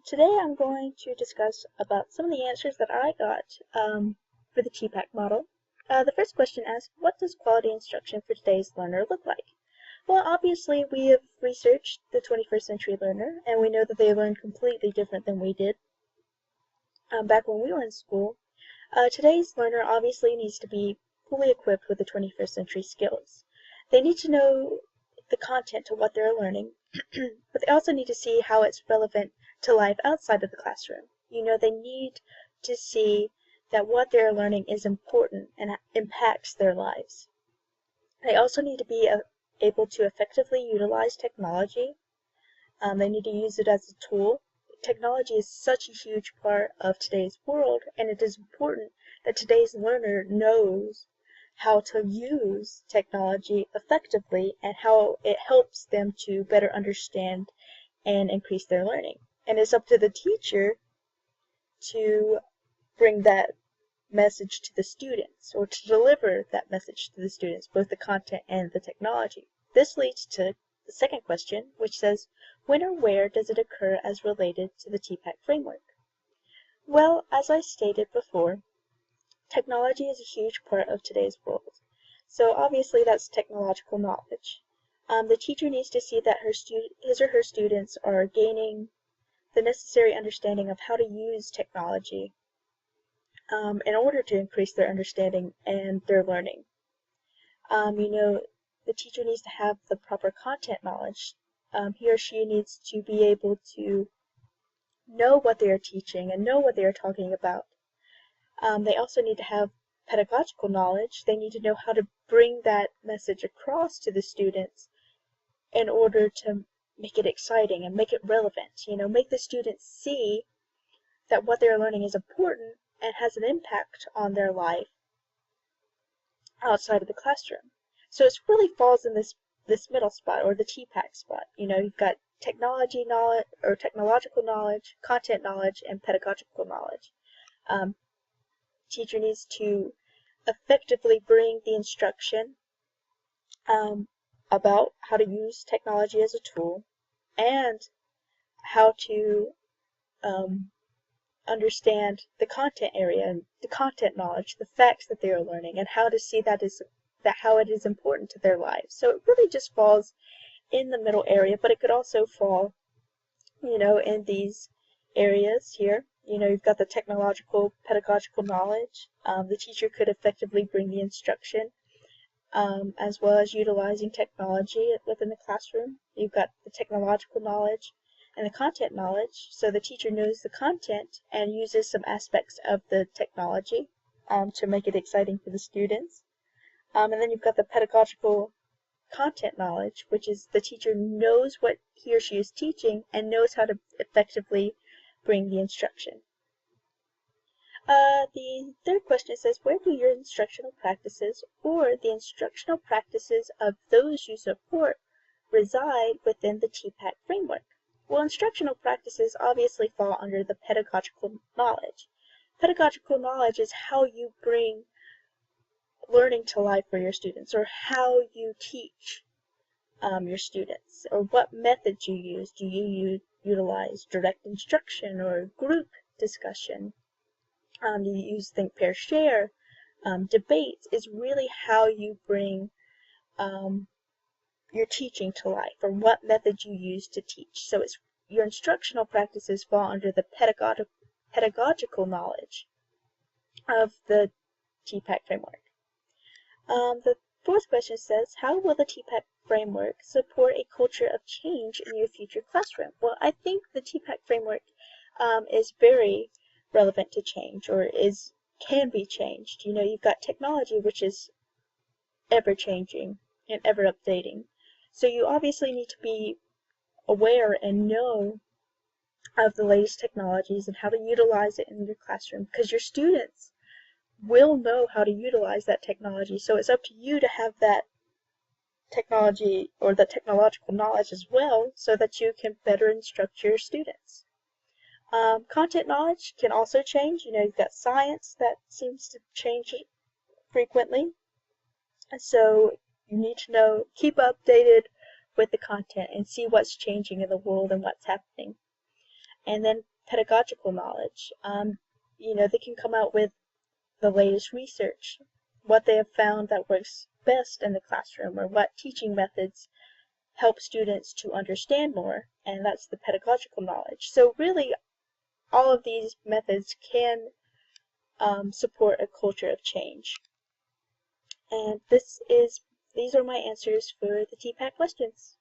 Today I'm going to discuss about some of the answers that I got for the Tpack model. The first question asks, what does quality instruction for today's learner look like? Well, obviously we have researched the 21st century learner, and we know that they learn completely different than we did back when we were in school. Today's learner obviously needs to be fully equipped with the 21st century skills. They need to know the content to what they're learning, but they also need to see how it's relevant to life outside of the classroom. They need to see that what they're learning is important and impacts their lives. They also need to be able to effectively utilize technology. They need to use it as a tool. Technology is such a huge part of today's world, and it is important that today's learner knows how to use technology effectively and how it helps them to better understand and increase their learning. And it's up to the teacher to bring that message to the students, or to deliver that message to the students, both the content and the technology. This leads to the second question, which says, when or where does it occur as related to the Tpack framework? Well, as I stated before, technology is a huge part of today's world. So obviously that's technological knowledge. The teacher needs to see that his or her students are gaining the necessary understanding of how to use technology in order to increase their understanding and their learning. The teacher needs to have the proper content knowledge. He or she needs to be able to know what they are teaching and know what they are talking about. They also need to have pedagogical knowledge. They need to know how to bring that message across to the students in order to make it exciting and make it relevant. Make the students see that what they're learning is important and has an impact on their life outside of the classroom. So it really falls in this middle spot, or the Tpack spot. You've got technology knowledge, or technological knowledge, content knowledge, and pedagogical knowledge. Teacher needs to effectively bring the instruction about how to use technology as a tool, and how to understand the content area and the content knowledge, the facts that they are learning, and how to see how it is important to their lives. So it really just falls in the middle area, but it could also fall, in these areas here. You've got the technological, pedagogical knowledge. The teacher could effectively bring the instruction, as well as utilizing technology within the classroom. You've got the technological knowledge and the content knowledge, so the teacher knows the content and uses some aspects of the technology to make it exciting for the students. And then you've got the pedagogical content knowledge, which is the teacher knows what he or she is teaching and knows how to effectively bring the instruction. The third question says, where do your instructional practices or the instructional practices of those you support reside within the Tpack framework? Well, instructional practices obviously fall under the pedagogical knowledge. Pedagogical knowledge is how you bring learning to life for your students, or how you teach your students, or what methods you use. Do you utilize direct instruction or group discussion? Do you use think, pair, share? Debates is really how you bring your teaching to life, or what method you use to teach. So your instructional practices fall under the pedagogical knowledge of the Tpack framework. The fourth question says, how will the Tpack framework support a culture of change in your future classroom? Well, I think the Tpack framework is very relevant to change, or can be changed. You've got technology, which is ever changing and ever updating. So you obviously need to be aware and know of the latest technologies and how to utilize it in your classroom, because your students will know how to utilize that technology. So it's up to you to have that technology, or the technological knowledge as well, so that you can better instruct your students. Content knowledge can also change. You've got science that seems to change frequently. So you need to keep updated with the content and see what's changing in the world and what's happening. And then pedagogical knowledge. They can come out with the latest research, what they have found that works best in the classroom, or what teaching methods help students to understand more, and that's the pedagogical knowledge. So really, all of these methods can support a culture of change. And these are my answers for the Tpack questions.